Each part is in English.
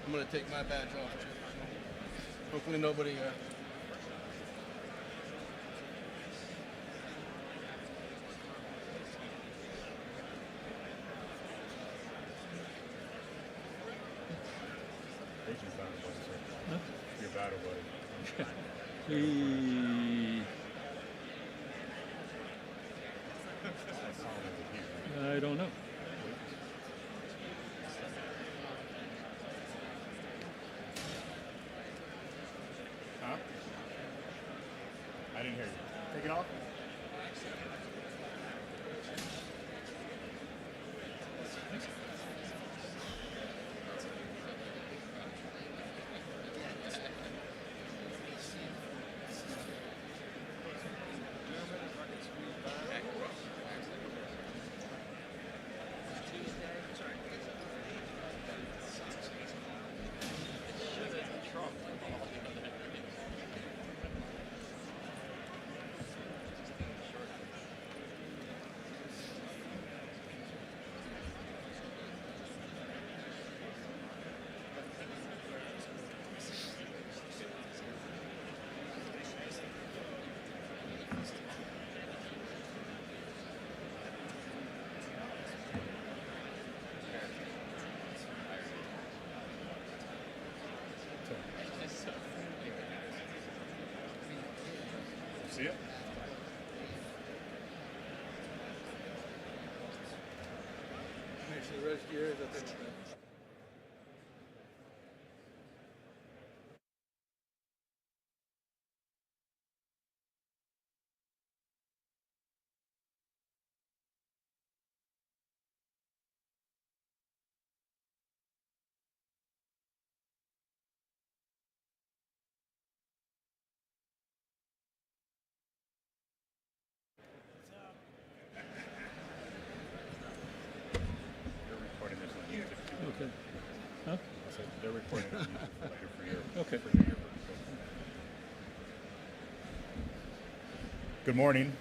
I'm going to take my badge off too. So hopefully nobody... Your battle buddy. I don't know. Huh? I didn't hear you. Take it off? See it? Make sure the rest of your ears up there. They're recording this on YouTube. Okay. Huh? I said they're recording it on YouTube later for your Okay. for your yearbook. Good morning.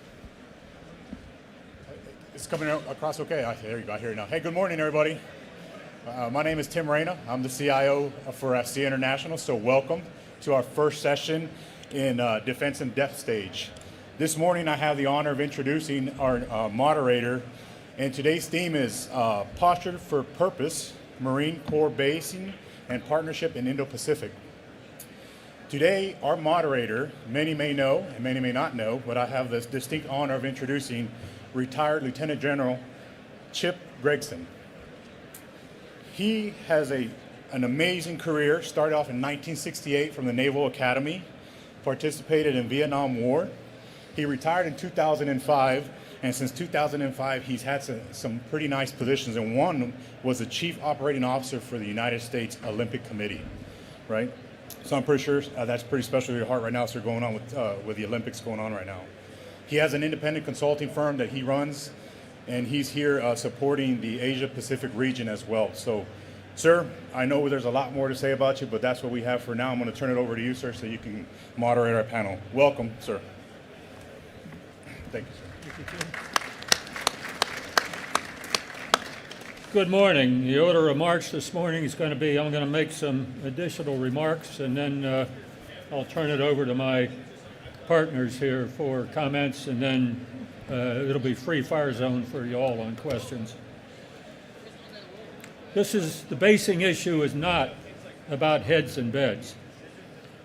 It's coming across okay. There you go. I hear you now. Hey, good morning, everybody. My name is Tim Reyna. I'm the CIO for FC International. So welcome to our first session in Defense in Depth stage. This morning, I have the honor of introducing our moderator, and today's theme is Posture for Purpose, Marine Corps Basing and Partnership in Indo-Pacific. Today, our moderator, many may know and many may not know, but I have this distinct honor of introducing retired Lieutenant General Chip Gregson. He has an amazing career, started off in 1968 from the Naval Academy, participated in Vietnam War. He retired in 2005, and since 2005, he's had some pretty nice positions, and one was the Chief Operating Officer for the United States Olympic Committee, right? So I'm pretty sure that's pretty special to your heart right now, sir, going on with the Olympics going on right now. He has an independent consulting firm that he runs, and he's here supporting the Asia-Pacific region as well. So, sir, I know there's a lot more to say about you, but that's what we have for now. I'm going to turn it over to you, sir, so you can moderate our panel. Welcome, sir. Thank you, sir. Good morning. The order of march this morning is going to be, I'm going to make some additional remarks, and then I'll turn it over to my partners here for comments, and then it'll be free fire zone for you all on questions. The basing issue is not about heads and beds.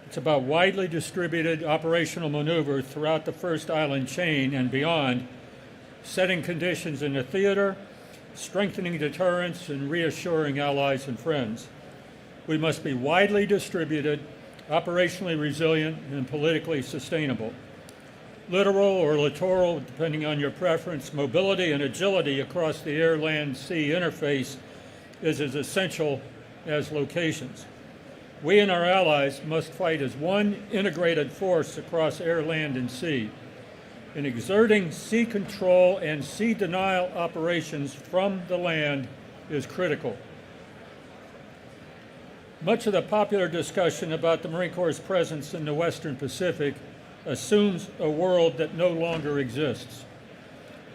It's about widely distributed operational maneuver throughout the first island chain and beyond, setting conditions in the theater, strengthening deterrence, and reassuring allies and friends. We must be widely distributed, operationally resilient, and politically sustainable. Littoral or littoral, depending on your preference, mobility and agility across the air, land, sea interface is as essential as locations. We and our allies must fight as one integrated force across air, land, and sea. In exerting sea control and sea denial operations from the land is critical. Much of the popular discussion about the Marine Corps' presence in the Western Pacific assumes a world that no longer exists.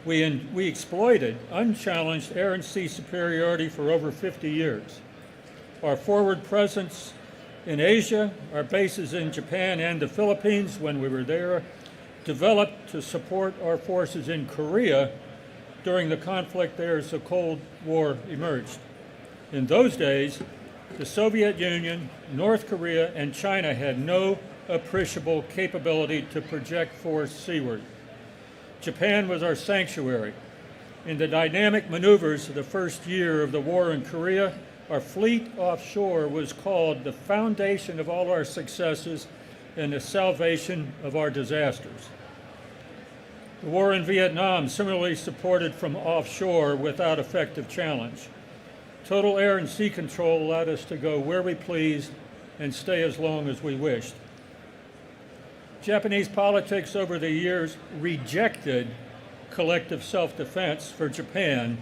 We exploited unchallenged air and sea superiority for over 50 years. Our forward presence in Asia, our bases in Japan and the Philippines when we were there, developed to support our forces in Korea during the conflict there as the Cold War emerged. In those days, the Soviet Union, North Korea, and China had no appreciable capability to project force seaward. Japan was our sanctuary. In the dynamic maneuvers of the first year of the war in Korea, our fleet offshore was called the foundation of all our successes and the salvation of our disasters. The war in Vietnam similarly supported from offshore without effective challenge. Total air and sea control allowed us to go where we pleased and stay as long as we wished. Japanese politics over the years rejected collective self-defense for Japan,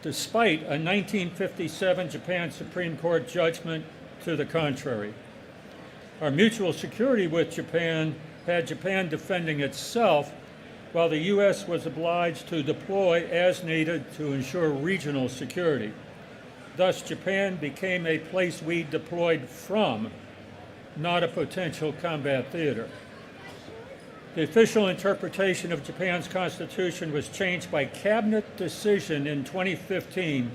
despite a 1957 Japan Supreme Court judgment to the contrary. Our mutual security with Japan had Japan defending itself, while the U.S. was obliged to deploy as needed to ensure regional security. Thus, Japan became a place we deployed from, not a potential combat theater. The official interpretation of Japan's constitution was changed by cabinet decision in 2015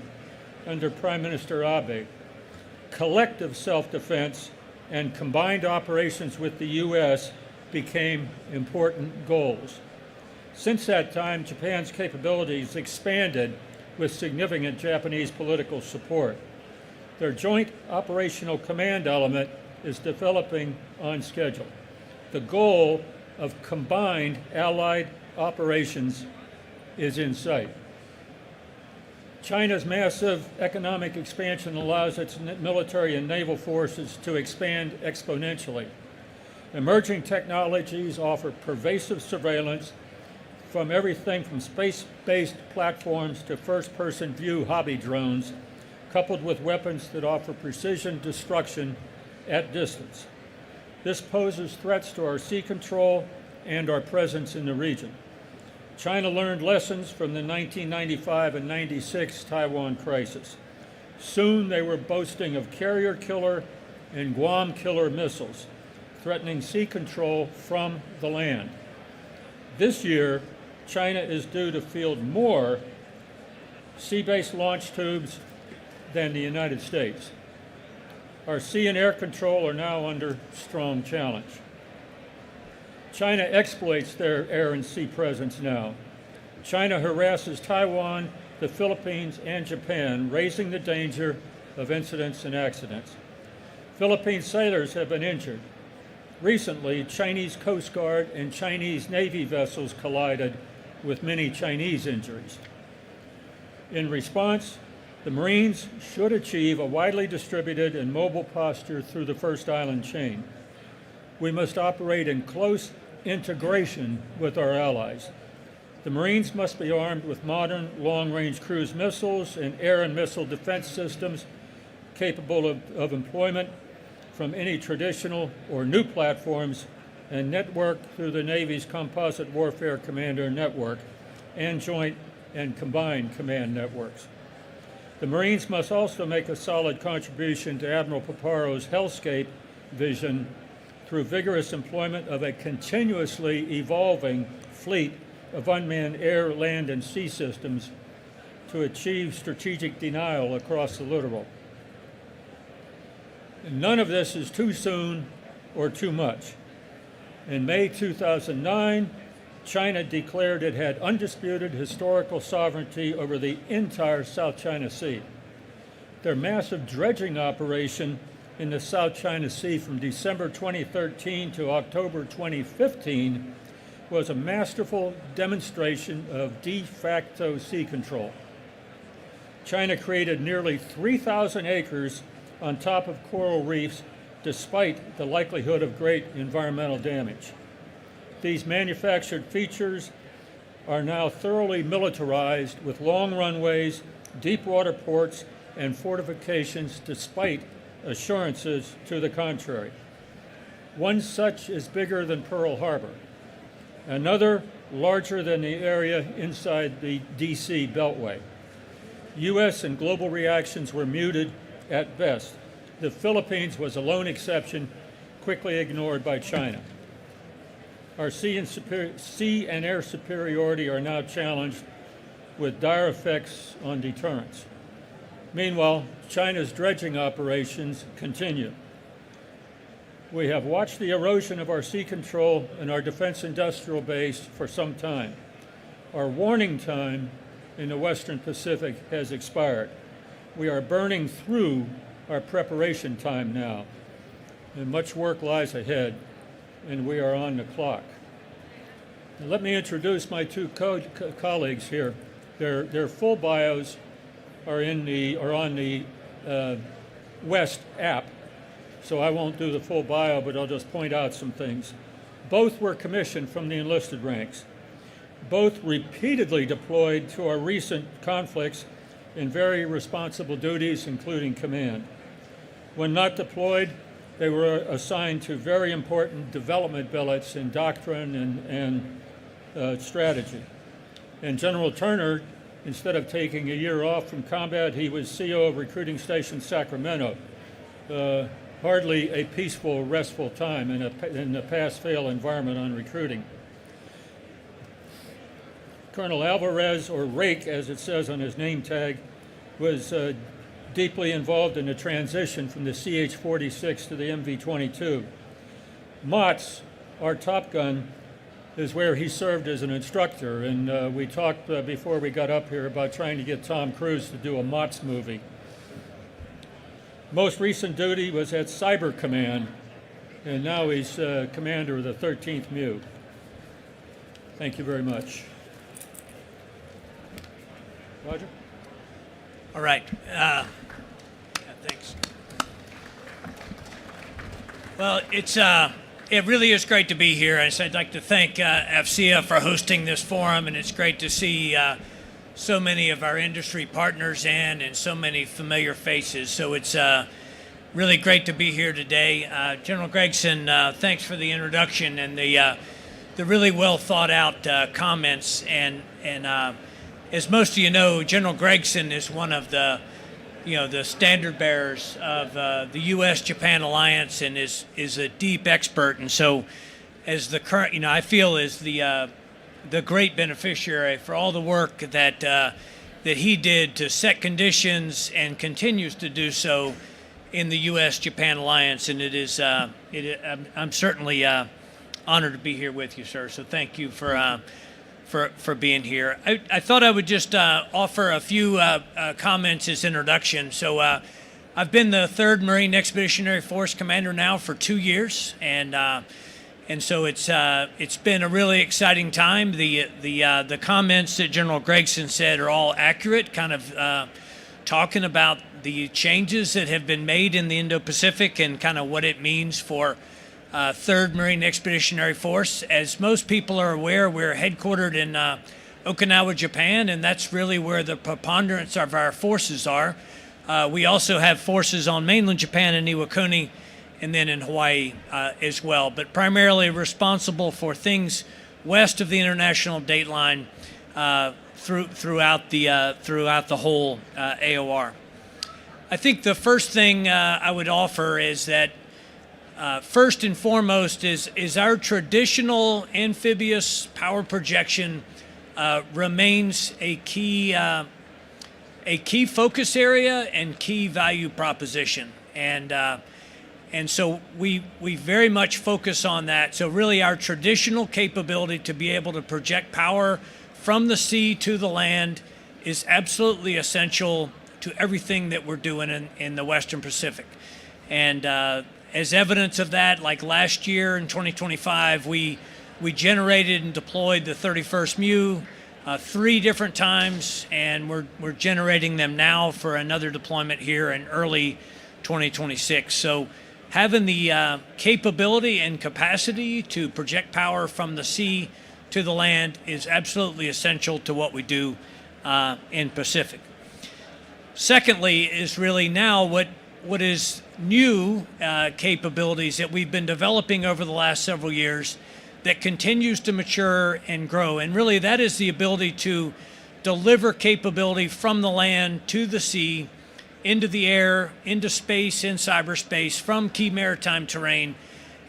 under Prime Minister Abe. Collective self-defense and combined operations with the U.S. became important goals. Since that time, Japan's capabilities expanded with significant Japanese political support. Their joint operational command element is developing on schedule. The goal of combined Allied operations is in sight. China's massive economic expansion allows its military and naval forces to expand exponentially. Emerging technologies offer pervasive surveillance, from everything from space-based platforms to first-person view hobby drones, coupled with weapons that offer precision destruction at distance. This poses threats to our sea control and our presence in the region. China learned lessons from the 1995 and 96 Taiwan crisis. Soon they were boasting of carrier killer and Guam killer missiles, threatening sea control from the land. This year, China is due to field more sea-based launch tubes than the United States. Our sea and air control are now under strong challenge. China exploits their air and sea presence now. China harasses Taiwan, the Philippines, and Japan, raising the danger of incidents and accidents. Philippine sailors have been injured. Recently, Chinese Coast Guard and Chinese Navy vessels collided, with many Chinese injuries. In response, the Marines should achieve a widely distributed and mobile posture through the first island chain. We must operate in close integration with our allies. The Marines must be armed with modern long-range cruise missiles and air and missile defense systems capable of employment from any traditional or new platforms, and network through the Navy's Composite Warfare Commander Network and joint and combined command networks. The Marines must also make a solid contribution to Admiral Paparo's hellscape vision through vigorous employment of a continuously evolving fleet of unmanned air, land, and sea systems to achieve strategic denial across the littoral. And none of this is too soon or too much. In May 2009, China declared it had undisputed historical sovereignty over the entire South China Sea. Their massive dredging operation in the South China Sea from December 2013 to October 2015 was a masterful demonstration of de facto sea control. China created nearly 3,000 acres on top of coral reefs despite the likelihood of great environmental damage. These manufactured features are now thoroughly militarized with long runways, deep water ports, and fortifications despite assurances to the contrary. One such is bigger than Pearl Harbor. Another larger than the area inside the DC Beltway. U.S. and global reactions were muted at best, The Philippines was a lone exception, quickly ignored by China. Our sea and air superiority are now challenged with dire effects on deterrence. Meanwhile, China's dredging operations continue. We have watched the erosion of our sea control and our defense industrial base for some time. Our warning time in the Western Pacific has expired. We are burning through our preparation time now, and much work lies ahead, and we are on the clock. Now, let me introduce my two colleagues here. Their full bios are on the West app, so I won't do the full bio, but I'll just point out some things. Both were commissioned from the enlisted ranks. Both repeatedly deployed to our recent conflicts in very responsible duties, including command. When not deployed, they were assigned to very important development billets in doctrine and strategy. And General Turner, instead of taking a year off from combat, he was CO of Recruiting Station Sacramento. Hardly a peaceful, restful time in a pass-fail environment on recruiting. Colonel Alvarez, or Rake as it says on his name tag, was deeply involved in the transition from the CH-46 to the MV-22. Motts, our Top Gun, is where he served as an instructor, and we talked before we got up here about trying to get Tom Cruise to do a Motts movie. Most recent duty was at Cyber Command, and now he's commander of the 13th MEU. Thank you very much. Roger? All right. Thanks. Well, it really is great to be here. I'd like to thank FCA for hosting this forum, and it's great to see so many of our industry partners and so many familiar faces. So it's really great to be here today. General Gregson, thanks for the introduction and the really well thought out comments. And as most of you know, General Gregson is one of the standard bearers of the U.S.-Japan alliance and is a deep expert. And so, as the current, I feel is the great beneficiary for all the work that he did to set conditions and continues to do so in the U.S.-Japan alliance. And I'm certainly honored to be here with you, sir. So thank you for being here. I thought I would just offer a few comments as introduction. So I've been the 3rd Marine Expeditionary Force Commander now for 2 years, and so it's been a really exciting time. The comments that General Gregson said are all accurate, kind of talking about the changes that have been made in the Indo-Pacific and kind of what it means for 3rd Marine Expeditionary Force. As most people are aware, we're headquartered in Okinawa, Japan, and that's really where the preponderance of our forces are. We also have forces on mainland Japan in Iwakuni and then in Hawaii as well, but primarily responsible for things west of the international date line throughout the whole AOR. I think the first thing I would offer is that first and foremost is our traditional amphibious power projection remains a key focus area and key value proposition, and so we very much focus on that. So really, our traditional capability to be able to project power from the sea to the land is absolutely essential to everything that we're doing in the Western Pacific, and as evidence of that, like last year in 2025, we generated and deployed the 31st MEU 3 different times, and we're generating them now for another deployment here in early 2026. So having the capability and capacity to project power from the sea to the land is absolutely essential to what we do in Pacific. Secondly is really now what is new capabilities that we've been developing over the last several years that continues to mature and grow. And really that is the ability to deliver capability from the land to the sea into the air, into space, in cyberspace, from key maritime terrain.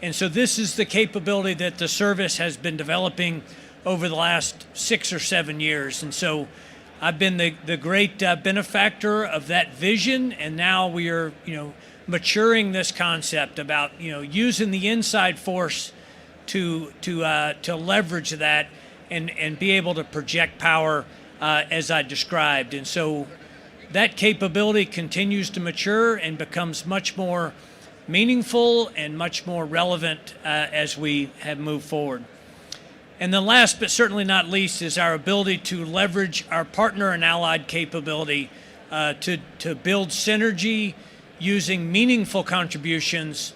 And so this is the capability that the service has been developing over the last 6 or 7 years. And so I've been the great benefactor of that vision, and now we are, maturing this concept about, using the inside force to leverage that and be able to project power as I described. And so that capability continues to mature and becomes much more meaningful and much more relevant as we have moved forward. And then last but certainly not least is our ability to leverage our partner and allied capability to build synergy using meaningful contributions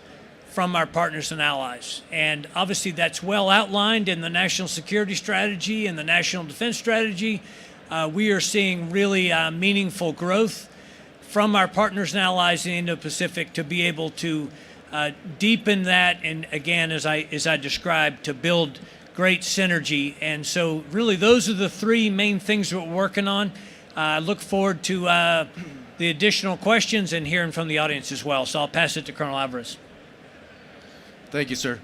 from our partners and allies. And obviously that's well outlined in the National Security Strategy and the National Defense Strategy. We are seeing really meaningful growth from our partners and allies in the Indo-Pacific to be able to deepen that, and again, as I described, to build great synergy. And so really those are the three main things that we're working on. I look forward to the additional questions and hearing from the audience as well. So I'll pass it to Colonel Alvarez. Thank you, sir.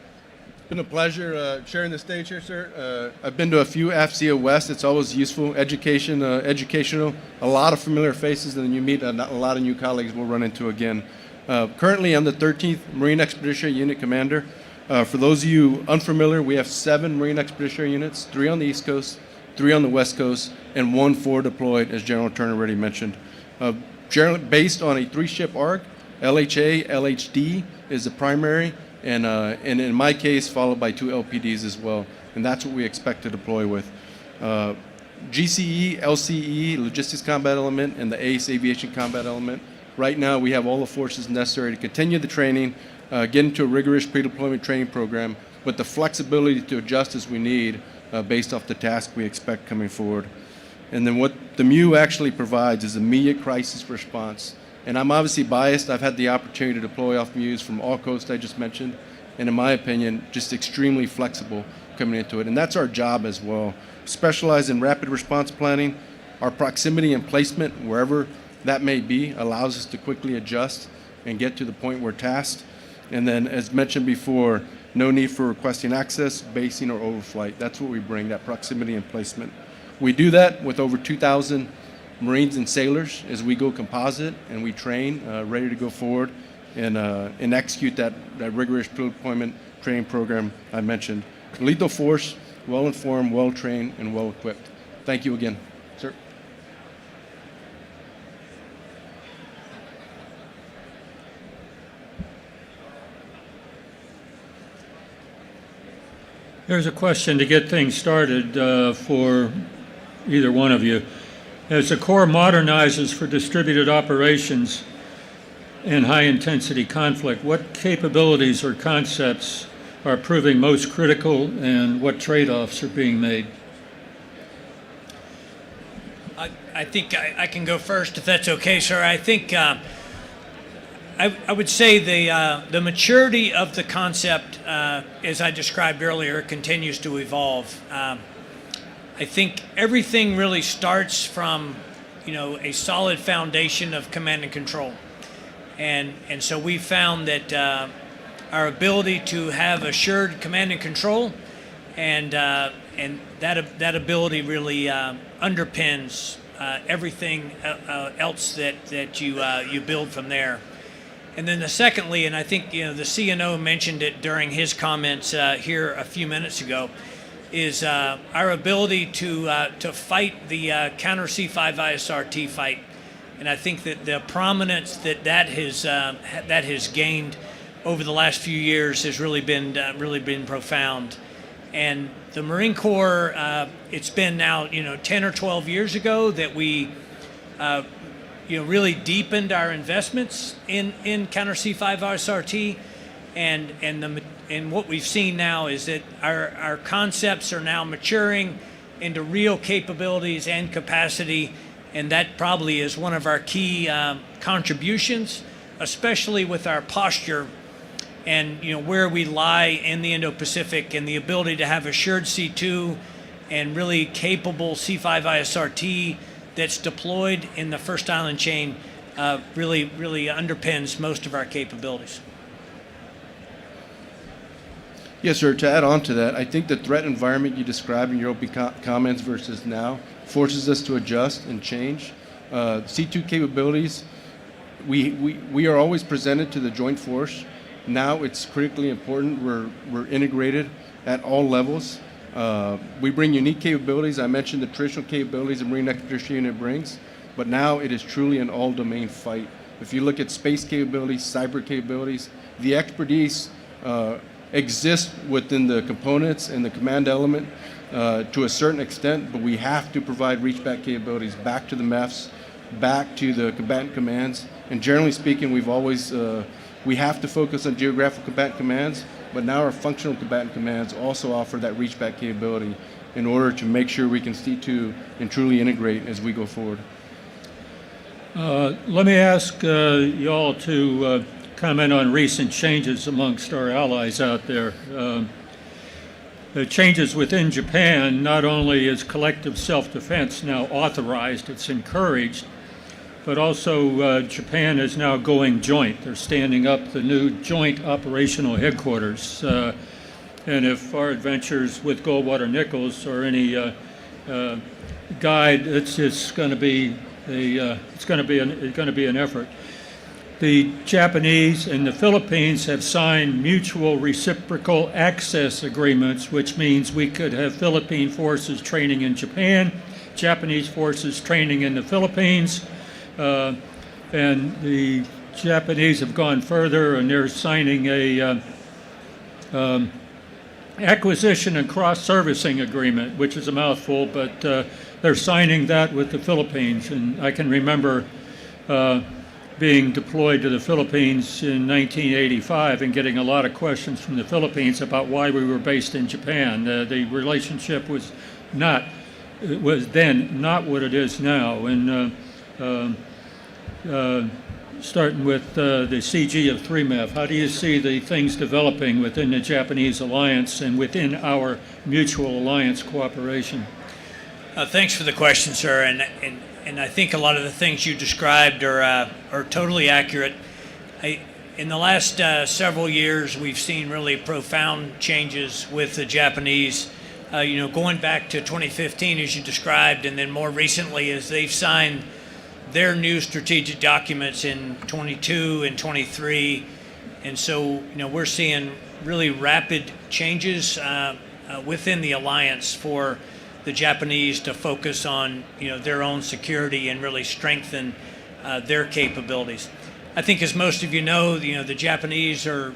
It's been a pleasure sharing the stage here, sir. I've been to a few AFCEA West. It's always useful, educational, a lot of familiar faces, and then you meet a lot of new colleagues we'll run into again. Currently, I'm the 13th Marine Expeditionary Unit Commander. For those of you unfamiliar, we have 7 Marine Expeditionary Units, 3 on the East Coast, 3 on the West Coast, and 1 forward deployed, as General Turner already mentioned. Generally based on a 3-ship ARG, LHA, LHD is the primary, and in my case, followed by 2 LPDs as well. And that's what we expect to deploy with. GCE, LCE, Logistics Combat Element, and the ACE Aviation Combat Element. Right now, we have all the forces necessary to continue the training, get into a rigorous pre-deployment training program with the flexibility to adjust as we need based off the task we expect coming forward. And then what the MU actually provides is immediate crisis response. And I'm obviously biased. I've had the opportunity to deploy off MUs from all coasts I just mentioned, and in my opinion, just extremely flexible coming into it. And that's our job as well. Specialize in rapid response planning. Our proximity and placement, wherever that may be, allows us to quickly adjust and get to the point we're tasked. And then, as mentioned before, no need for requesting access, basing, or overflight. That's what we bring, that proximity and placement. We do that with over 2,000 Marines and sailors as we go composite and we train, ready to go forward and execute that rigorous deployment training program I mentioned. Lethal force, well-informed, well-trained, and well-equipped. Thank you again, sir. Here's a question to get things started for either one of you. As the Corps modernizes for distributed operations and high-intensity conflict, what capabilities or concepts are proving most critical, and what trade-offs are being made? I think I can go first if that's okay, sir. I think I would say the maturity of the concept, as I described earlier, continues to evolve. I think everything really starts from, a solid foundation of command and control, and so we found that our ability to have assured command and control, and that ability really underpins everything else that you build from there. And then secondly, and I think the CNO mentioned it during his comments here a few minutes ago, is our ability to fight the counter C5ISRT fight, and I think that the prominence that has gained over the last few years has really been profound. And the Marine Corps, it's been now 10 or 12 years ago that we really deepened our investments in counter C5ISRT, and what we've seen now is that our concepts are now maturing into real capabilities and capacity, and that probably is one of our key contributions, especially with our posture and where we lie in the Indo-Pacific, and the ability to have assured C2 and really capable C5ISRT that's deployed in the first island chain really underpins most of our capabilities. Yes, sir. To add on to that, I think the threat environment you described in your opening comments versus now forces us to adjust and change. C2 capabilities, we are always presented to the joint force. Now it's critically important we're integrated at all levels. We bring unique capabilities. I mentioned the traditional capabilities the Marine Expeditionary Unit brings, but now it is truly an all-domain fight. If you look at space capabilities, cyber capabilities, the expertise exists within the components and the command element to a certain extent, but we have to provide reach-back capabilities back to the MEFs, back to the combatant commands. And generally speaking, we've always, we have to focus on geographical combatant commands, but now our functional combatant commands also offer that reach-back capability in order to make sure we can C2 and truly integrate as we go forward. Let me ask y'all to comment on recent changes amongst our allies out there. The changes within Japan, not only is collective self-defense now authorized, it's encouraged, but also Japan is now going joint. They're standing up the new joint operational headquarters. And if our adventures with Goldwater Nichols are any guide, it's going to be an effort. The Japanese and the Philippines have signed mutual reciprocal access agreements, which means we could have Philippine forces training in Japan, Japanese forces training in the Philippines, and the Japanese have gone further and they're signing a acquisition and cross-servicing agreement, which is a mouthful, but they're signing that with the Philippines. And I can remember being deployed to the Philippines in 1985 and getting a lot of questions from the Philippines about why we were based in Japan. The relationship was then not what it is now. And starting with the CG of 3MEF, how do you see the things developing within the Japanese alliance and within our mutual alliance cooperation? Thanks for the question, sir. And I think a lot of the things you described are totally accurate. In the last several years, we've seen really profound changes with the Japanese. Going back to 2015, as you described, and then more recently, as they've signed their new strategic documents in 22 and 23. And so, we're seeing really rapid changes within the alliance for the Japanese to focus on, their own security and really strengthen their capabilities. I think, as most of you know, the Japanese are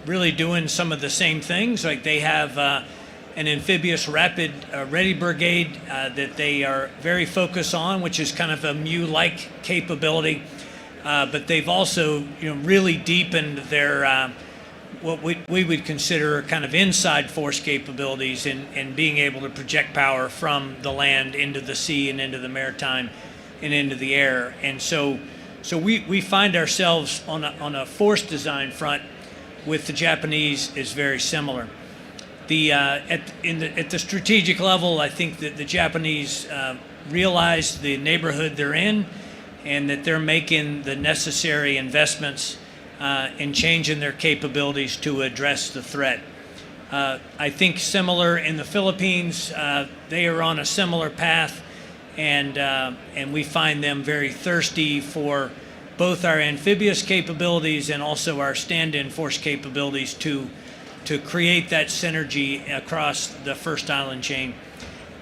really doing some of the same things. Like they have an amphibious rapid ready brigade that they are very focused on, which is kind of a MU-like capability. But they've also, really deepened their what we would consider kind of inside force capabilities in being able to project power from the land into the sea and into the maritime and into the air. And so we find ourselves on a force design front with the Japanese is very similar. At the strategic level, I think that the Japanese realize the neighborhood they're in and that they're making the necessary investments in changing their capabilities to address the threat. I think similar in the Philippines, they are on a similar path, and we find them very thirsty for both our amphibious capabilities and also our stand-in force capabilities to create that synergy across the first island chain.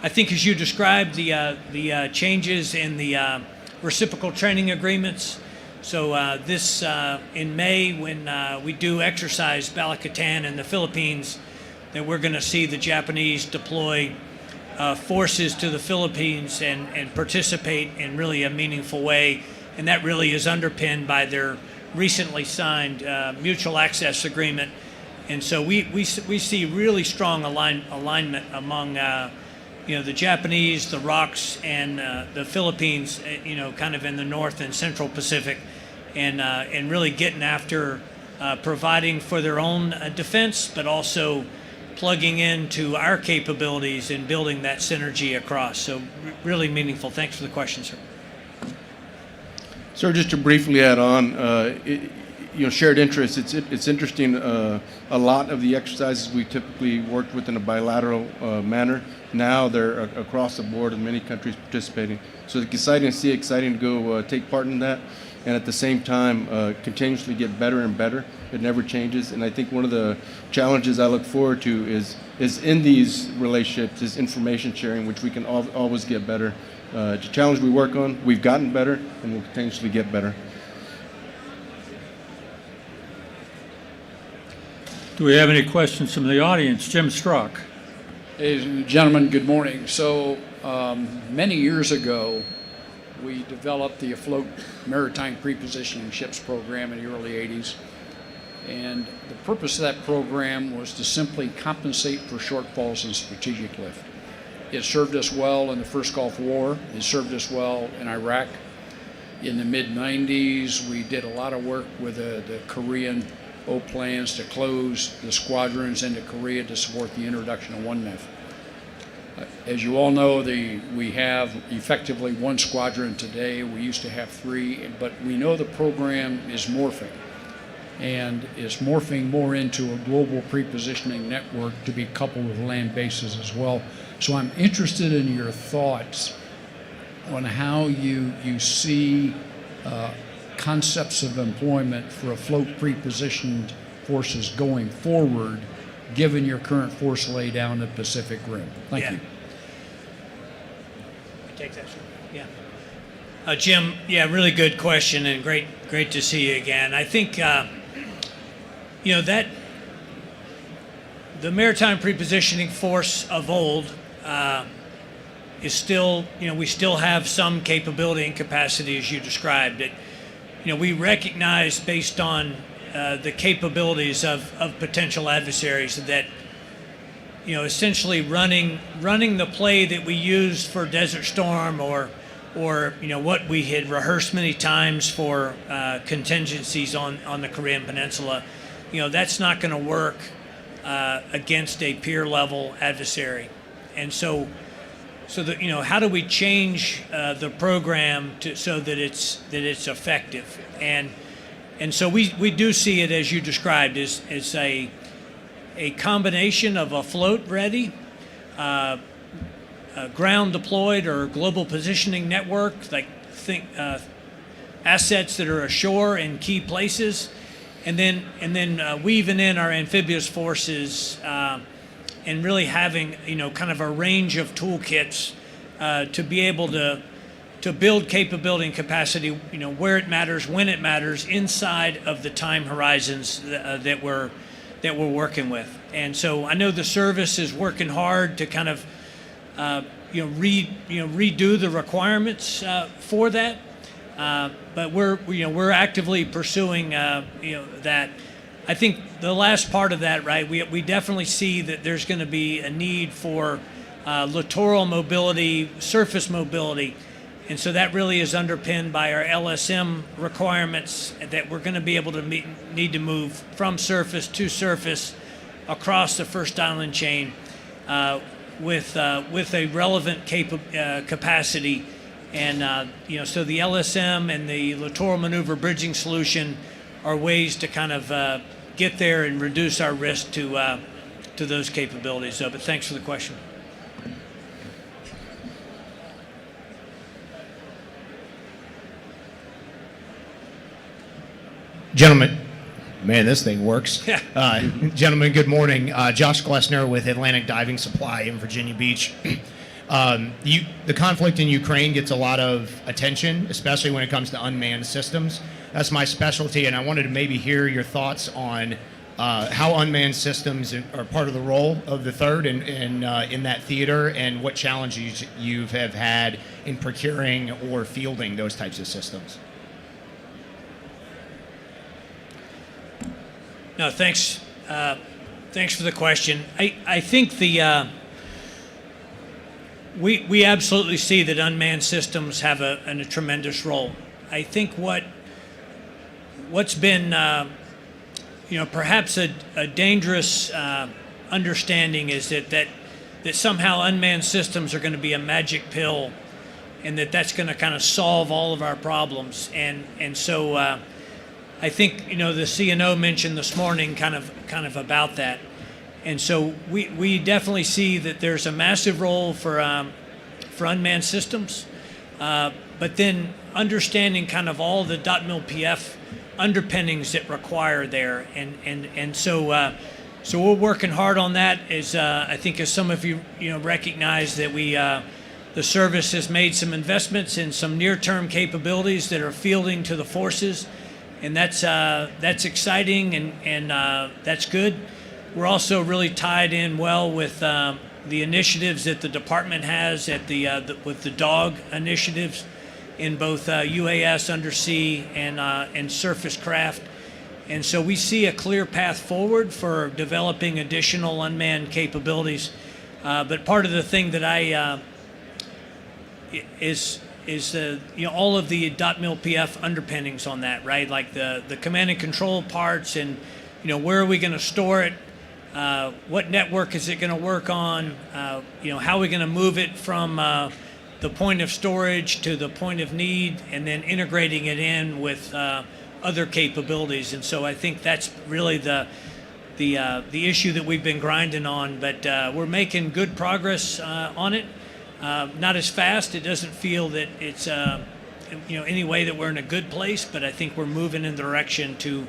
I think, as you described, the changes in the reciprocal training agreements. So this in May, when we do exercise Balakatan in the Philippines, that we're going to see the Japanese deploy forces to the Philippines and participate in really a meaningful way. And that really is underpinned by their recently signed mutual access agreement. And so we see really strong alignment among the Japanese, the ROCs, and the Philippines, kind of in the North and Central Pacific, and really getting after providing for their own defense, but also plugging into our capabilities and building that synergy across. So really meaningful. Thanks for the question, sir. Sir, just to briefly add on, shared interests. It's interesting. A lot of the exercises we typically worked with in a bilateral manner. Now they're across the board, and many countries participating. So it's exciting to go take part in that, and at the same time continuously get better and better. It never changes, and I think one of the challenges I look forward to is in these relationships is information sharing, which we can always get better. It's a challenge we work on. We've gotten better, and we'll continuously get better. Do we have any questions from the audience? Jim Strzok. Ladies and gentlemen, good morning. So many years ago, we developed the Afloat Maritime Prepositioning Ships program in the early 80s. And the purpose of that program was to simply compensate for shortfalls in strategic lift. It served us well in the first Gulf War. It served us well in Iraq. In the mid-90s, we did a lot of work with the Korean plans to close the squadrons into Korea to support the introduction of OneNEF. As you all know, we have effectively one squadron today. We used to have three, but we know the program is morphing, and it's morphing more into a global prepositioning network to be coupled with land bases as well. So I'm interested in your thoughts on how you see concepts of employment for afloat prepositioned forces going forward, given your current force laydown in the Pacific Rim. Thank you. Take that, sir. Yeah. Jim, really good question, and great to see you again. I think that the maritime prepositioning force of old is still, we still have some capability and capacity as you described it. We recognize based on the capabilities of potential adversaries that, essentially running the play that we used for Desert Storm or what we had rehearsed many times for contingencies on the Korean Peninsula, that's not going to work against a peer level adversary. And so that, how do we change the program so that it's effective? And so we do see it as you described as a combination of a float ready, ground deployed or global positioning network, assets that are ashore in key places, and then weaving in our amphibious forces and really having kind of a range of toolkits to be able to build capability and capacity where it matters, when it matters, inside of the time horizons that we're working with. And so I know the service is working hard to kind of redo the requirements for that, but we're actively pursuing that. I think the last part of that, right? We definitely see that there's going to be a need for littoral mobility, surface mobility, and so that really is underpinned by our LSM requirements that we're going to be able to need to move from surface to surface across the first island chain with a relevant capacity, and so the LSM and the littoral maneuver bridging solution are ways to kind of get there and reduce our risk to those capabilities. But thanks for the question. Gentlemen, man, this thing works. Gentlemen, good morning. Josh Glessner with Atlantic Diving Supply in Virginia Beach. The conflict in Ukraine gets a lot of attention, especially when it comes to unmanned systems. That's my specialty, and I wanted to maybe hear your thoughts on how unmanned systems are part of the role of the third in that theater, and what challenges you have had in procuring or fielding those types of systems. No, thanks. Thanks for the question. I think we absolutely see that unmanned systems have a tremendous role. I think what's been perhaps a dangerous understanding is that somehow unmanned systems are going to be a magic pill and that's going to kind of solve all of our problems. And so I think the CNO mentioned this morning kind of about that. And so we definitely see that there's a massive role for unmanned systems, but then understanding kind of all the .mil-PF underpinnings that require there, and so we're working hard on that. As I think, as some of you recognize, that the service has made some investments in some near-term capabilities that are fielding to the forces, and that's exciting and that's good. We're also really tied in well with the initiatives that the department has with the DOG initiatives in both UAS, undersea, and surface craft. And so we see a clear path forward for developing additional unmanned capabilities. But part of the thing that I is all of the .mil-PF underpinnings on that, right? Like the command and control parts, and where are we going to store it? What network is it going to work on? How are we going to move it from the point of storage to the point of need, and then integrating it in with other capabilities. And so I think that's really the issue that we've been grinding on. But we're making good progress on it. Not as fast. It doesn't feel that it's any way that we're in a good place. But I think we're moving in the direction to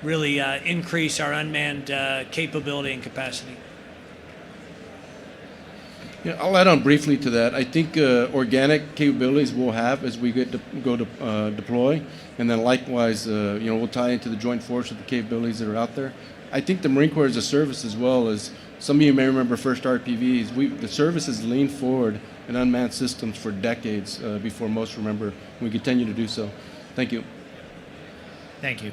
really increase our unmanned capability and capacity. Yeah, I'll add on briefly to that. I think organic capabilities we'll have as we go to deploy, and then likewise, we'll tie into the joint force with the capabilities that are out there. I think the Marine Corps as a service, as well as some of you may remember first RPVs, the service has leaned forward in unmanned systems for decades before most remember. We continue to do so. Thank you. Thank you.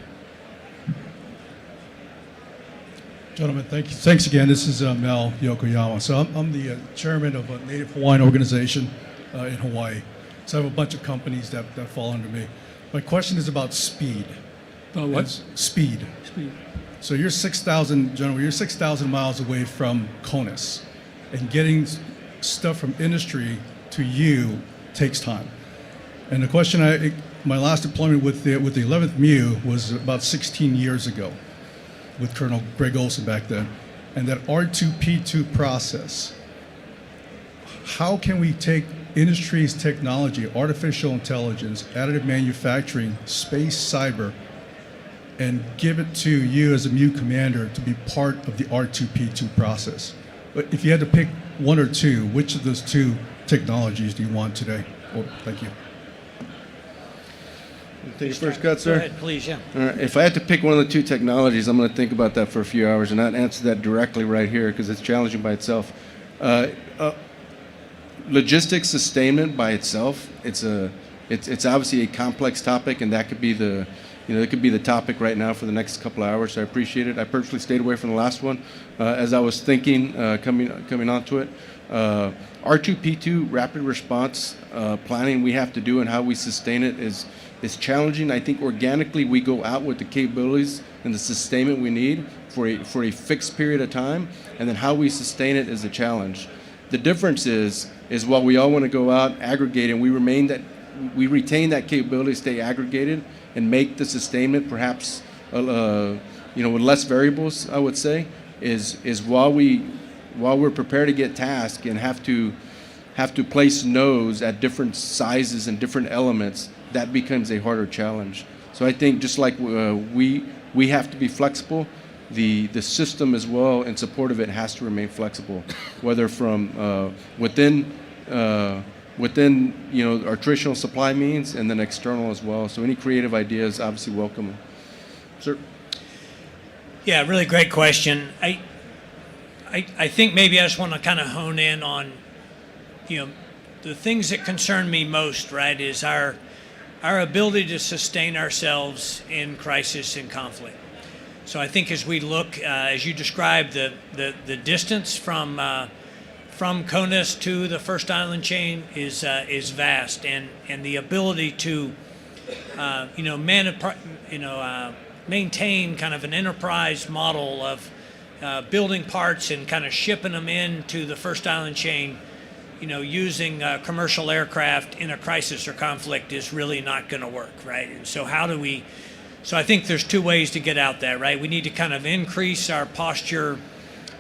Gentlemen, thank you. Thanks again. This is Mel Yokoyama. So I'm the chairman of a Native Hawaiian organization in Hawaii. So I have a bunch of companies that fall under me. My question is about speed. About what? Speed. Speed. So you're 6,000, gentlemen, you're 6,000 miles away from CONUS, and getting stuff from industry to you takes time. And the question, my last deployment with the 11th MU was about 16 years ago, with Colonel Greg Olson back then. And that R2P2 process, how can we take industry's technology, artificial intelligence, additive manufacturing, space, cyber, and give it to you as a MU commander to be part of the R2P2 process? But if you had to pick one or two, which of those two technologies do you want today? Oh, thank you. Take your first cut, sir. Go ahead, please. Yeah. All right. If I had to pick one of the two technologies, I'm going to think about that for a few hours and not answer that directly right here because it's challenging by itself. Logistics sustainment by itself, it's obviously a complex topic, and that could be it could be the topic right now for the next couple of hours. So I appreciate it. I purposely stayed away from the last one as I was thinking coming onto it. R2P2 rapid response planning we have to do, and how we sustain it is challenging. I think organically we go out with the capabilities and the sustainment we need for a fixed period of time, and then how we sustain it is a challenge. The difference is while we all want to go out, aggregate, and we retain that capability to stay aggregated and make the sustainment perhaps with less variables, I would say, is while we're prepared to get tasked and have to place nodes at different sizes and different elements, that becomes a harder challenge. So I think just like we have to be flexible, the system as well in support of it has to remain flexible, whether from within our traditional supply means, and then external as well. So any creative ideas obviously welcome. Sir. Yeah, really great question. I think maybe I just want to kind of hone in on, the things that concern me most, right, is our ability to sustain ourselves in crisis and conflict. So I think as we look, as you described, the distance from CONUS to the first island chain is vast, and the ability to maintain kind of an enterprise model of building parts and kind of shipping them into the first island chain using commercial aircraft in a crisis or conflict is really not going to work, right? And so so I think there's two ways to get out that, right? We need to kind of increase our posture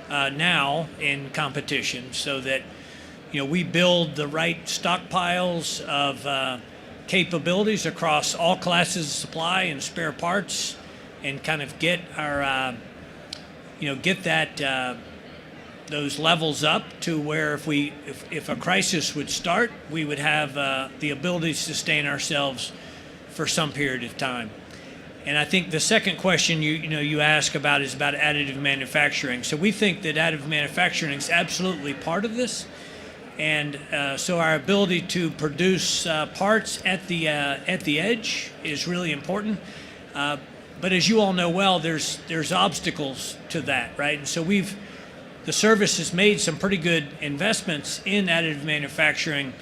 now in competition so that, we build the right stockpiles of capabilities across all classes of supply and spare parts and kind of get our, get that, those levels up to where if a crisis would start, we would have the ability to sustain ourselves for some period of time. And I think the second question you ask about is about additive manufacturing. So we think that additive manufacturing is absolutely part of this, and so our ability to produce parts at the edge is really important. But as you all know well, there's obstacles to that, right? And so the service has made some pretty good investments in additive manufacturing,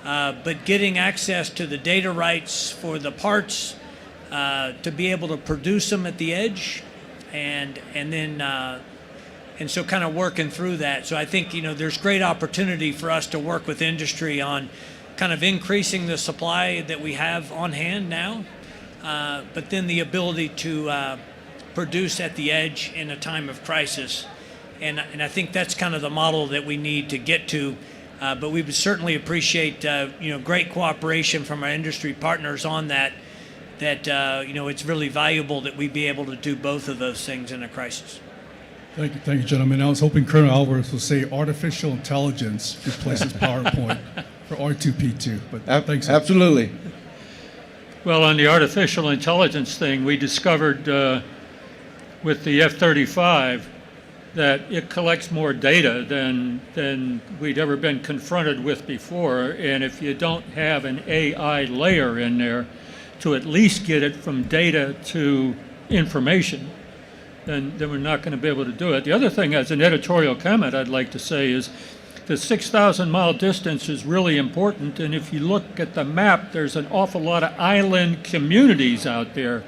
but getting access to the data rights for the parts to be able to produce them at the edge, and so kind of working through that. So I think there's great opportunity for us to work with industry on kind of increasing the supply that we have on hand now, but then the ability to produce at the edge in a time of crisis. And I think that's kind of the model that we need to get to. But we would certainly appreciate great cooperation from our industry partners on that. It's really valuable that we be able to do both of those things in a crisis. Thank you, gentlemen. I was hoping Colonel Alvarez would say artificial intelligence replaces PowerPoint for R2P2, but thanks. Absolutely. Well, on the artificial intelligence thing, we discovered with the F-35 that it collects more data than we'd ever been confronted with before. And if you don't have an AI layer in there to at least get it from data to information, then we're not going to be able to do it. The other thing, as an editorial comment, I'd like to say is the 6,000-mile distance is really important. And if you look at the map, there's an awful lot of island communities out there.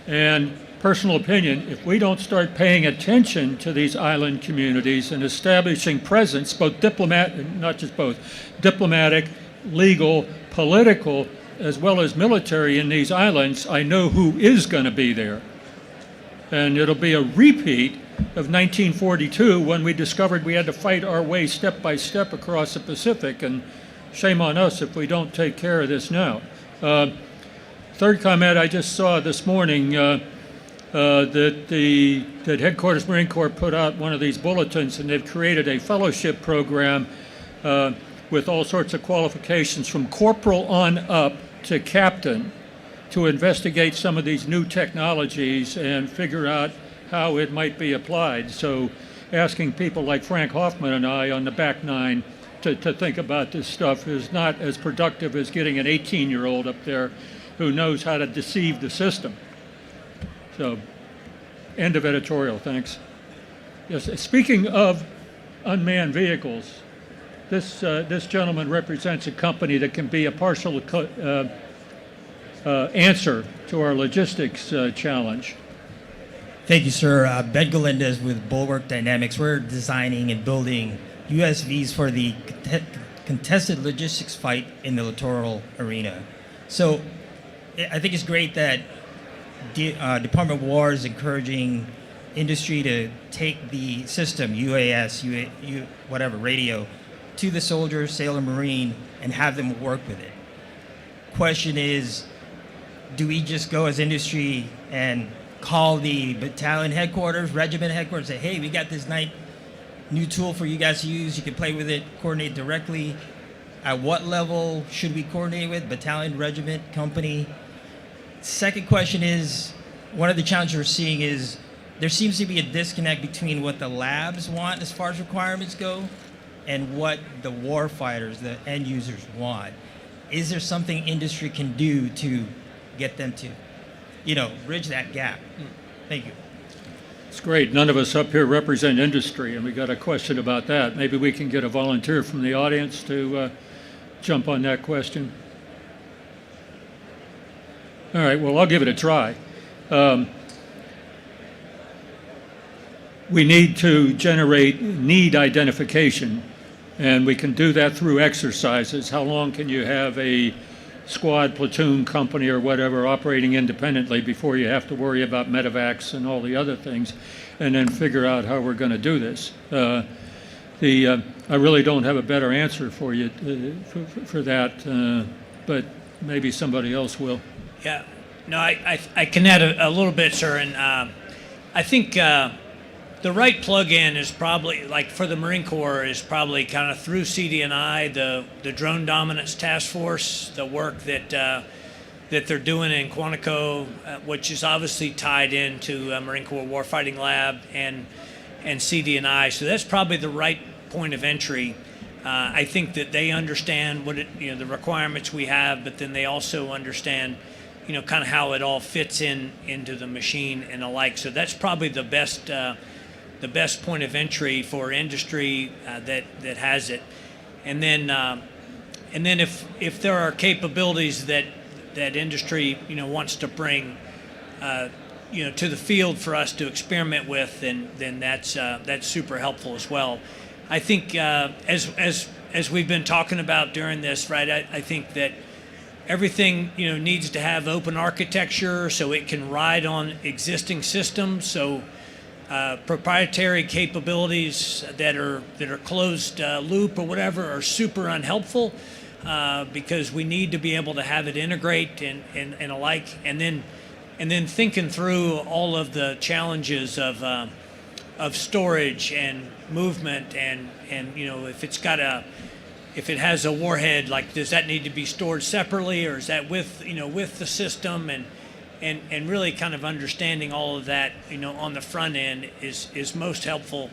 And personal opinion, if we don't start paying attention to these island communities and establishing presence, both diplomatic, legal, political, as well as military in these islands, I know who is going to be there. And it'll be a repeat of 1942 when we discovered we had to fight our way step by step across the Pacific, and shame on us if we don't take care of this now. Third comment, I just saw this morning that Headquarters Marine Corps put out one of these bulletins, and they've created a fellowship program with all sorts of qualifications from corporal on up to captain to investigate some of these new technologies and figure out how it might be applied. So asking people like Frank Hoffman and I on the back nine to think about this stuff is not as productive as getting an 18-year-old up there who knows how to deceive the system. So, end of editorial, thanks. Yes, speaking of unmanned vehicles, this gentleman represents a company that can be a partial answer to our logistics challenge. Thank you, sir. Ben Galindez with Bulwark Dynamics. We're designing and building USVs for the contested logistics fight in the littoral arena. So I think it's great that Department of War is encouraging industry to take the system, UAS, radio, to the soldier, sailor, Marine, and have them work with it. Question is, do we just go as industry and call the battalion headquarters, regiment headquarters, say, hey, we got this new tool for you guys to use, you can play with it, coordinate directly? At what level should we coordinate with? Battalion, regiment, company? Second question is, one of the challenges we're seeing is there seems to be a disconnect between what the labs want as far as requirements go and what the war fighters, the end users want. Is there something industry can do to get them to, bridge that gap? Thank you. It's great. None of us up here represent industry, and we got a question about that. Maybe we can get a volunteer from the audience to jump on that question. All right, well, I'll give it a try. We need to generate need identification And we can do that through exercises. How long can you have a squad, platoon, company, or whatever operating independently before you have to worry about medevacs and all the other things, and then figure out how we're going to do this? I really don't have a better answer for you for that, but maybe somebody else will. Yeah, no, I can add a little bit, sir, and I think the right plug-in is probably, like for the Marine Corps, is probably kind of through CD&I, the Drone Dominance Task Force, the work that they're doing in Quantico, which is obviously tied into Marine Corps Warfighting Lab and CD&I. So that's probably the right point of entry. I think that they understand what the requirements we have, but then they also understand, kind of how it all fits into the machine and the like. So that's probably the best point of entry for industry that has it. And then if there are capabilities that industry wants to bring to the field for us to experiment with, then that's super helpful as well. I think as we've been talking about during this, right? I think that everything needs to have open architecture so it can ride on existing systems. So proprietary capabilities that are closed loop or whatever are super unhelpful, because we need to be able to have it integrate and alike, and then thinking through all of the challenges of storage and movement and if it has a warhead, like, does that need to be stored separately, or is that with the system, and really kind of understanding all of that on the front end is most helpful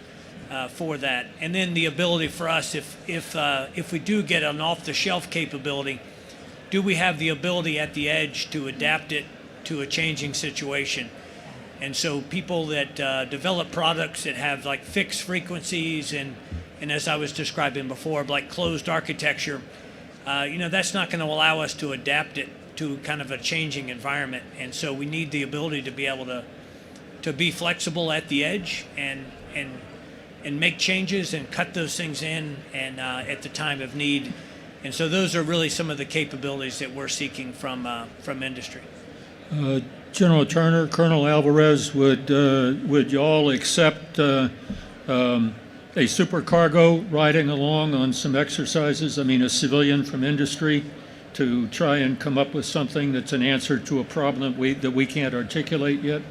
for that. And then the ability for us, if we do get an off-the-shelf capability, do we have the ability at the edge to adapt it to a changing situation? And so people that develop products that have like fixed frequencies and as I was describing before, like closed architecture, that's not going to allow us to adapt it to kind of a changing environment. And so we need the ability to be able to be flexible at the edge and make changes and cut those things in and at the time of need. And so those are really some of the capabilities that we're seeking from industry. General Turner, Colonel Alvarez, would y'all accept a supercargo riding along on some exercises? I mean, a civilian from industry to try and come up with something that's an answer to a problem that we can't articulate yet?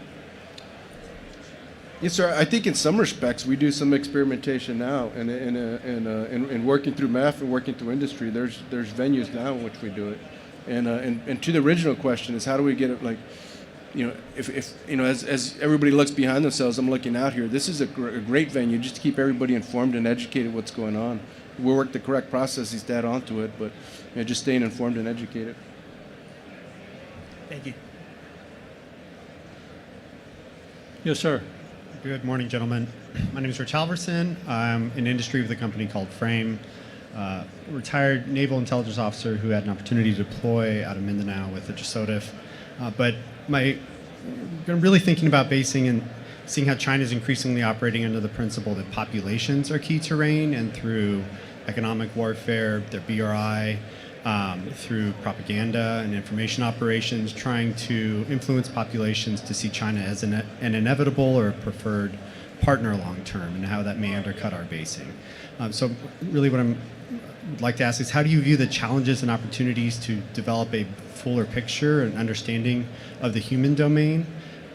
Yes, sir. I think in some respects we do some experimentation now, and in working through MEF and working through industry. There's venues now in which we do it, and to the original question is how do we get it like. If as everybody looks behind themselves, I'm looking out here. This is a great venue just to keep everybody informed and educated what's going on. We'll work the correct processes to add on to it, but just staying informed and educated. Thank you. Yes, sir. Good morning, gentlemen. My name is Rich Halverson. I'm in industry with a company called Frame. Retired naval intelligence officer who had an opportunity to deploy out of Mindanao with the JSOTF. But I'm really thinking about basing and seeing how China is increasingly operating under the principle that populations are key terrain, and through economic warfare, their BRI, through propaganda and information operations, trying to influence populations to see China as an inevitable or preferred partner long term, and how that may undercut our basing. So really what I'd like to ask is, how do you view the challenges and opportunities to develop a fuller picture and understanding of the human domain,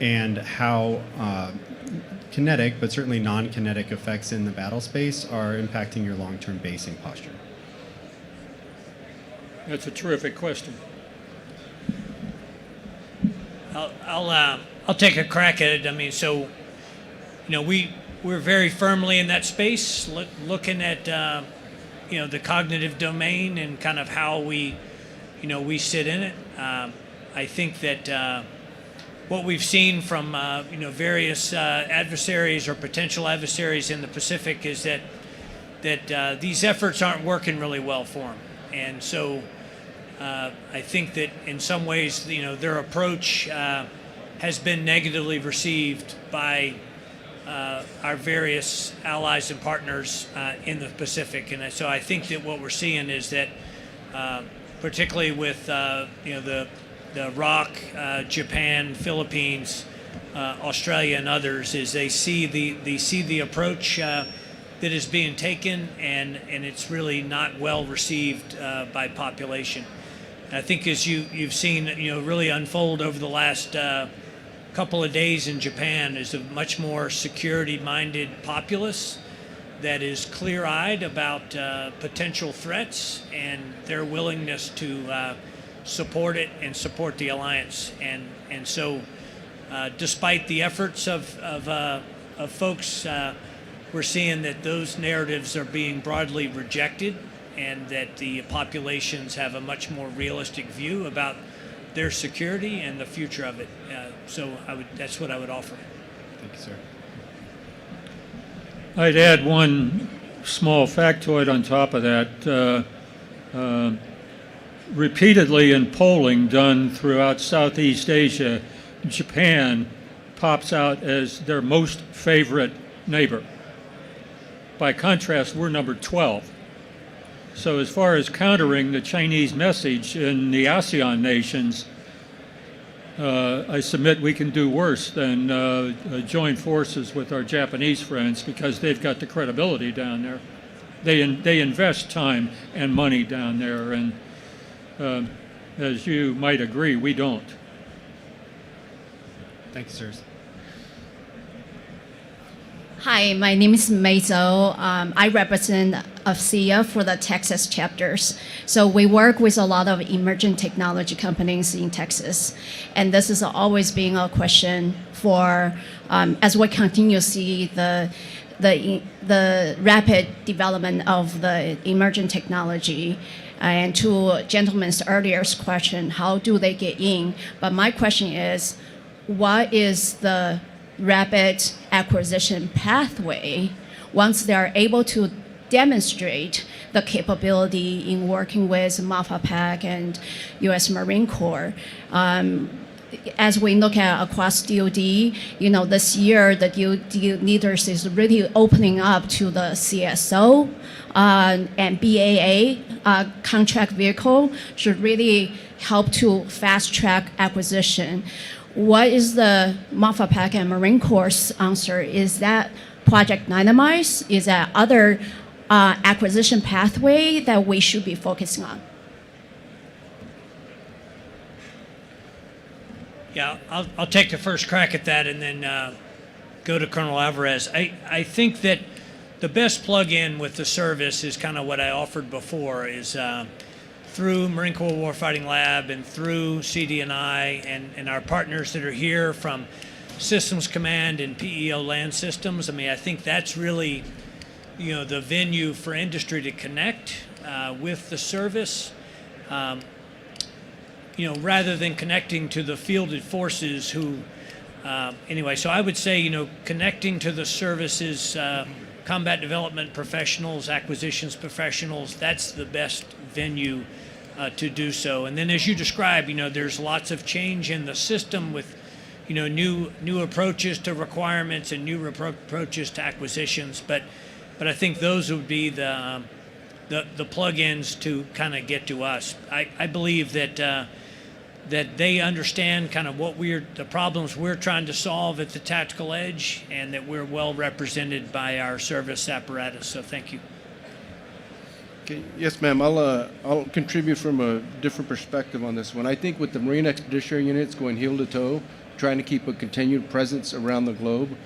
and how kinetic, but certainly non-kinetic effects in the battle space are impacting your long-term basing posture? That's a terrific question. I'll take a crack at it. I mean, so we're very firmly in that space, looking at the cognitive domain and kind of how we sit in it. I think that what we've seen from various adversaries or potential adversaries in the Pacific is that these efforts aren't working really well for them, and so I think that in some ways their approach has been negatively received by our various allies and partners in the Pacific. And so I think that what we're seeing is that, particularly with the ROC, Japan, Philippines, Australia, and others, is they see the approach that is being taken, and it's really not well received by population. And I think as you've seen, really unfold over the last couple of days in Japan is a much more security-minded populace that is clear-eyed about potential threats and their willingness to support it and support the alliance. And so, despite the efforts of folks, we're seeing that those narratives are being broadly rejected, and that the populations have a much more realistic view about their security and the future of it. So that's what I would offer. Thank you, sir. I'd add one small factoid on top of that. Repeatedly in polling done throughout Southeast Asia, Japan pops out as their most favorite neighbor. By contrast, we're number 12. So as far as countering the Chinese message in the ASEAN nations, I submit we can do worse than join forces with our Japanese friends, because they've got the credibility down there. They invest time and money down there, and as you might agree, we don't. Thank you, sirs. Hi, my name is Meizo. I represent AFCEA for the Texas chapters. So we work with a lot of emerging technology companies in Texas. And this is always being a question for, as we continue to see the rapid development of the emerging technology. And to gentleman's earlier question, how do they get in? But my question is, what is the rapid acquisition pathway once they are able to demonstrate the capability in working with MAFA-PAC and U.S. Marine Corps? As we look at across DoD, this year the DoD leaders is really opening up to the CSO and BAA contract vehicle should really help to fast track acquisition. What is the MAFA-PAC and Marine Corps' answer? Is that Project Dynamize? Is that other acquisition pathway that we should be focusing on? Yeah, I'll take the first crack at that and then go to Colonel Alvarez. I think that the best plug-in with the service is kind of what I offered before, is through Marine Corps Warfighting Lab and through CD&I and our partners that are here from Systems Command and PEO Land Systems. I think that's really, the venue for industry to connect with the service, rather than connecting to the fielded forces who, anyway. So I would say, connecting to the services, combat development professionals, acquisitions professionals, that's the best venue to do so. And then as you described, there's lots of change in the system with, new approaches to requirements and new approaches to acquisitions. But I think those would be the plug-ins to kind of get to us. I believe that they understand kind of the problems we're trying to solve at the tactical edge, and that we're well represented by our service apparatus. So thank you. Okay. Yes, ma'am. I'll contribute from a different perspective on this one. I think with the Marine Expeditionary Units going heel to toe, trying to keep a continued presence around the globe,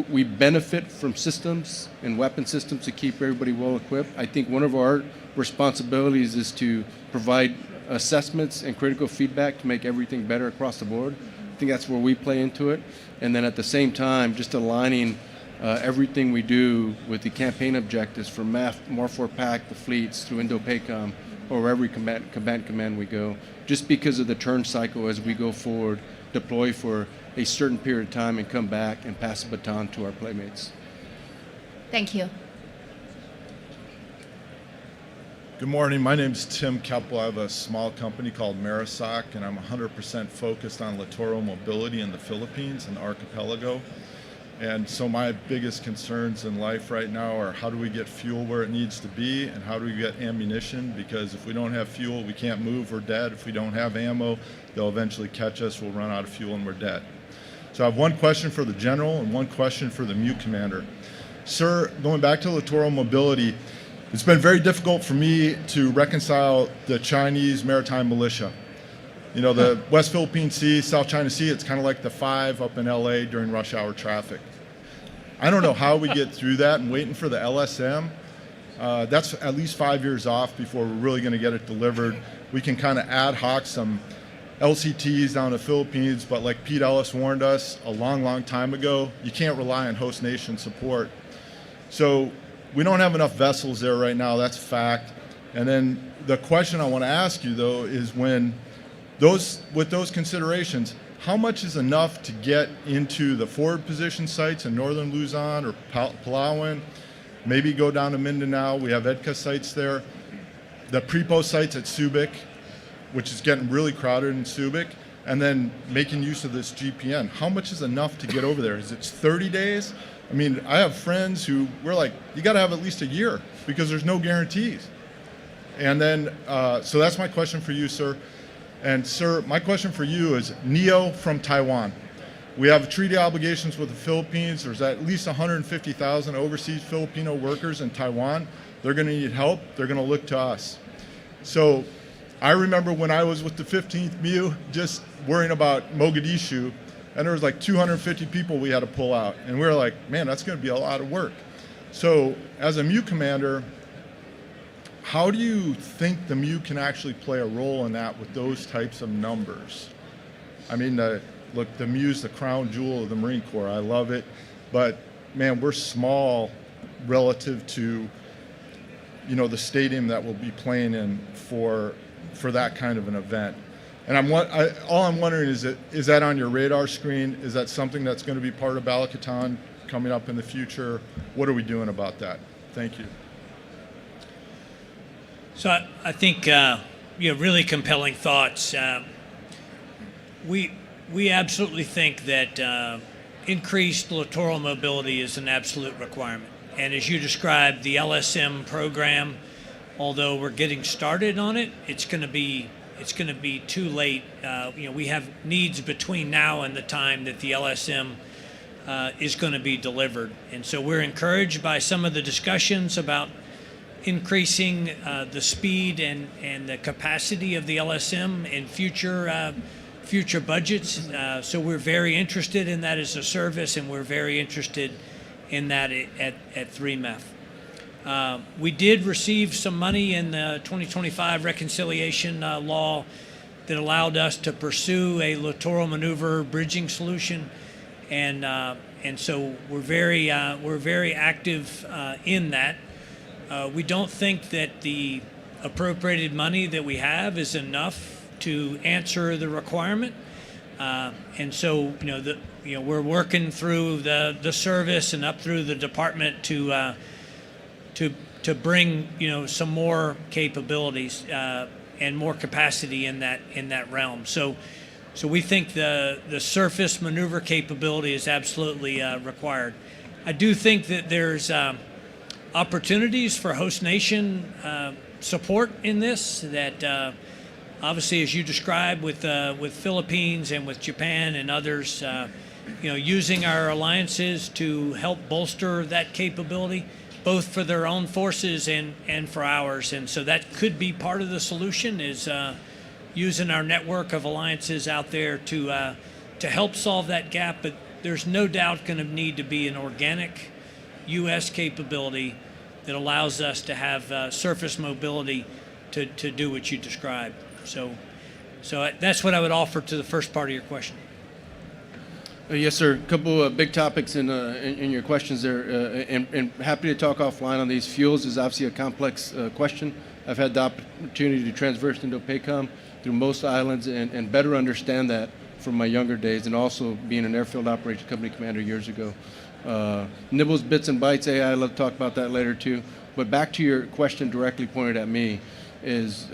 we benefit from systems and weapon systems to keep everybody well equipped. I think one of our responsibilities is to provide assessments and critical feedback to make everything better across the board. I think that's where we play into it. And then at the same time, just aligning everything we do with the campaign objectives from MAR4PAC, the fleets, through Indo-PACOM, or every command we go, just because of the turn cycle as we go forward, deploy for a certain period of time and come back and pass the baton to our playmates. Thank you. Good morning. My name is Tim Keppel. I have a small company called Marisoc, and I'm 100% focused on littoral mobility in the Philippines and the archipelago. And so my biggest concerns in life right now are how do we get fuel where it needs to be, and how do we get ammunition? Because if we don't have fuel, we can't move, we're dead. If we don't have ammo, they'll eventually catch us, we'll run out of fuel, and we're dead. So I have one question for the general and one question for the MU commander. Sir, going back to littoral mobility, it's been very difficult for me to reconcile the Chinese maritime militia. You know, the West Philippine Sea, South China Sea, it's kind of like the 5 up in LA during rush hour traffic. I don't know how we get through that, and waiting for the LSM. That's at least 5 years off before we're really going to get it delivered. We can kind of ad hoc some LCTs down to the Philippines, but like Pete Ellis warned us a long, long time ago, you can't rely on host nation support. So we don't have enough vessels there right now, that's a fact. And then the question I want to ask you, though, is with those considerations, how much is enough to get into the forward position sites in northern Luzon or Palawan? Maybe go down to Mindanao. We have EDCA sites there. The pre-post sites at Subic, which is getting really crowded in Subic, and then making use of this GPN. How much is enough to get over there? Is it 30 days? I mean, I have friends who we're like, you got to have at least a year because there's no guarantees. And then, so that's my question for you, sir. And sir, my question for you is NEO from Taiwan. We have treaty obligations with the Philippines. There's at least 150,000 overseas Filipino workers in Taiwan. They're going to need help. They're going to look to us. So I remember when I was with the 15th MU, just worrying about Mogadishu, and there was like 250 people we had to pull out. And we were like, man, that's going to be a lot of work. So as a MU commander, how do you think the MU can actually play a role in that with those types of numbers? I mean, look, the MU's the crown jewel of the Marine Corps. I love it. But, man, we're small relative to, you know, the stadium that we'll be playing in for that kind of an event. And all I'm wondering is that on your radar screen? Is that something that's going to be part of Balakatan coming up in the future? What are we doing about that? Thank you. So I think really compelling thoughts. We absolutely think that increased littoral mobility is an absolute requirement. And as you described, the LSM program, although we're getting started on it, it's going to be too late. We have needs between now and the time that the LSM is going to be delivered. And so we're encouraged by some of the discussions about increasing the speed and the capacity of the LSM in future budgets. So we're very interested in that as a service, and we're very interested in that at 3MEF. We did receive some money in the 2025 reconciliation law that allowed us to pursue a littoral maneuver bridging solution, and so we're very active in that. We don't think that the appropriated money that we have is enough to answer the requirement, and so we're working through the service and up through the department to bring some more capabilities and more capacity in that realm. So we think the surface maneuver capability is absolutely required. I do think that there's opportunities for host nation support in this. That obviously, as you described with Philippines and with Japan and others, using our alliances to help bolster that capability, both for their own forces and for ours. And so that could be part of the solution, is using our network of alliances out there to help solve that gap. But there's no doubt going to need to be an organic U.S. capability that allows us to have surface mobility to do what you described. So that's what I would offer to the first part of your question. Yes, sir. A couple of big topics in your questions there, and happy to talk offline on these. Fuels is obviously a complex question. I've had the opportunity to traverse Indo-Pacific through most islands and better understand that from my younger days, and also being an airfield operations company commander years ago. Nibbles, bits, and bytes, I'd love to talk about that later too. But back to your question directly pointed at me is,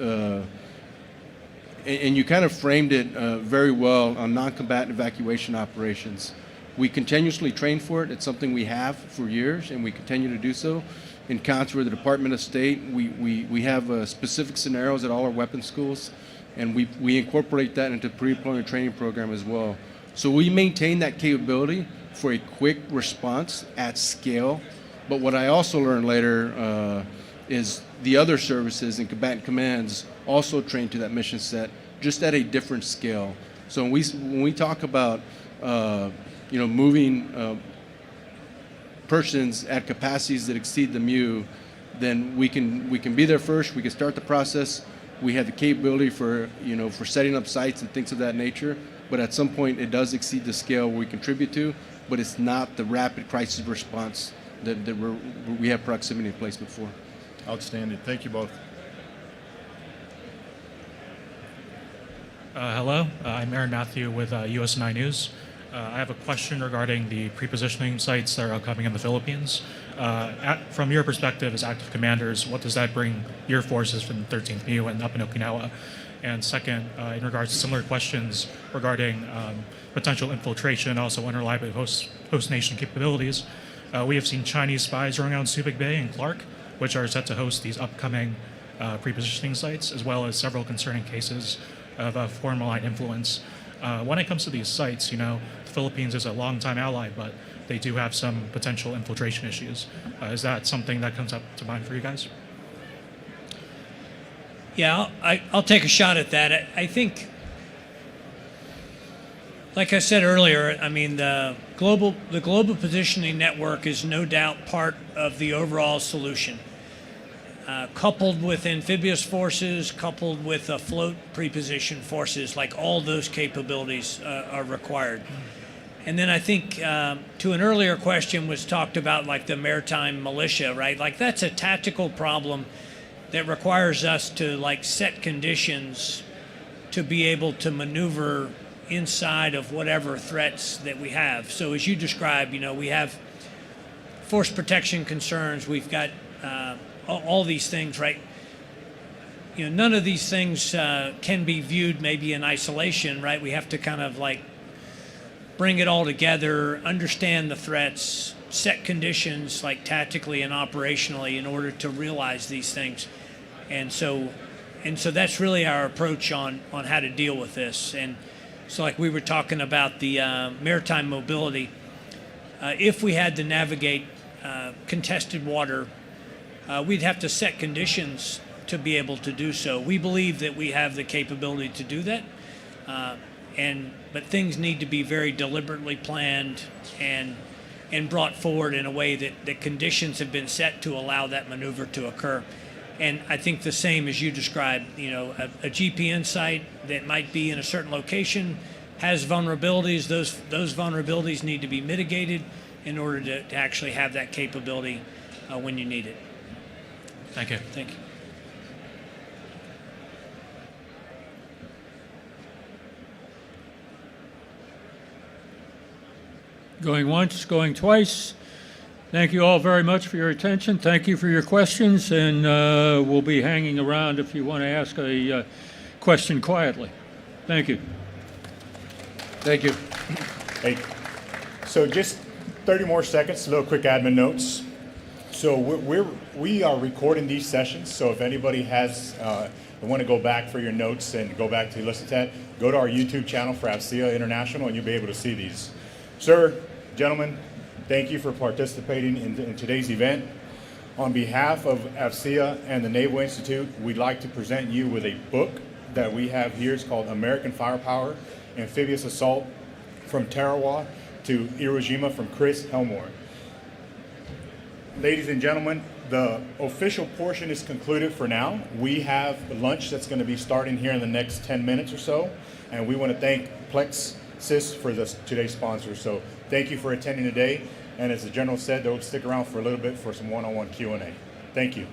and you kind of framed it very well on non-combatant evacuation operations. We continuously train for it. It's something we have for years, and we continue to do so. In concert with the Department of State, we have specific scenarios at all our weapons schools, and we incorporate that into the pre-deployment training program as well. So we maintain that capability for a quick response at scale. But what I also learned later is the other services and combatant commands also train to that mission set, just at a different scale. So when we talk about moving persons at capacities that exceed the MU, then we can be there first. We can start the process. We have the capability for setting up sites and things of that nature. But at some point, it does exceed the scale we contribute to. But it's not the rapid crisis response that we have proximity and placement for. Outstanding. Thank you both. Hello, I'm Aaron Matthew with US9 News. I have a question regarding the pre-positioning sites that are upcoming in the Philippines. From your perspective as active commanders, what does that bring your forces from the 13th MU and up in Okinawa? And second, in regards to similar questions regarding potential infiltration, also unreliable host nation capabilities, we have seen Chinese spies running around Subic Bay and Clark, which are set to host these upcoming pre-positioning sites, as well as several concerning cases of foreign malign influence. When it comes to these sites, the Philippines is a longtime ally, but they do have some potential infiltration issues. Is that something that comes up to mind for you guys? Yeah, I'll take a shot at that. I think, like I said earlier, I mean, the global positioning network is no doubt part of the overall solution. Coupled with amphibious forces, coupled with float pre-position forces, like all those capabilities are required. And then I think to an earlier question was talked about like the maritime militia, right? Like that's a tactical problem that requires us to like set conditions to be able to maneuver inside of whatever threats that we have. So as you described, we have force protection concerns, we've got all these things, right? None of these things can be viewed maybe in isolation, right? We have to kind of like bring it all together, understand the threats, set conditions like tactically and operationally in order to realize these things. And so that's really our approach on how to deal with this. And so like we were talking about the maritime mobility, if we had to navigate contested water, we'd have to set conditions to be able to do so. We believe that we have the capability to do that, but things need to be very deliberately planned and brought forward in a way that conditions have been set to allow that maneuver to occur. And I think the same as you described, a GPN site that might be in a certain location has vulnerabilities. Those vulnerabilities need to be mitigated in order to actually have that capability when you need it. Thank you. Thank you. Going once, going twice. Thank you all very much for your attention. Thank you for your questions, and we'll be hanging around if you want to ask a question quietly. Thank you. Thank you. Hey, so just 30 more seconds, a little quick admin notes. So we are recording these sessions, so if anybody has want to go back for your notes and go back to listen to that, go to our YouTube channel for AFCEA International and you'll be able to see these. Sir, gentlemen, thank you for participating in today's event. On behalf of AFCEA and the Naval Institute, we'd like to present you with a book that we have here. It's called American Firepower, Amphibious Assault from Tarawa to Iwo Jima from Chris Helmore. Ladies and gentlemen, the official portion is concluded for now. We have lunch that's going to be starting here in the next 10 minutes or so, and we want to thank Plexus for today's sponsor. So thank you for attending today, and as the General said, they'll stick around for a little bit for some one-on-one Q&A. Thank you.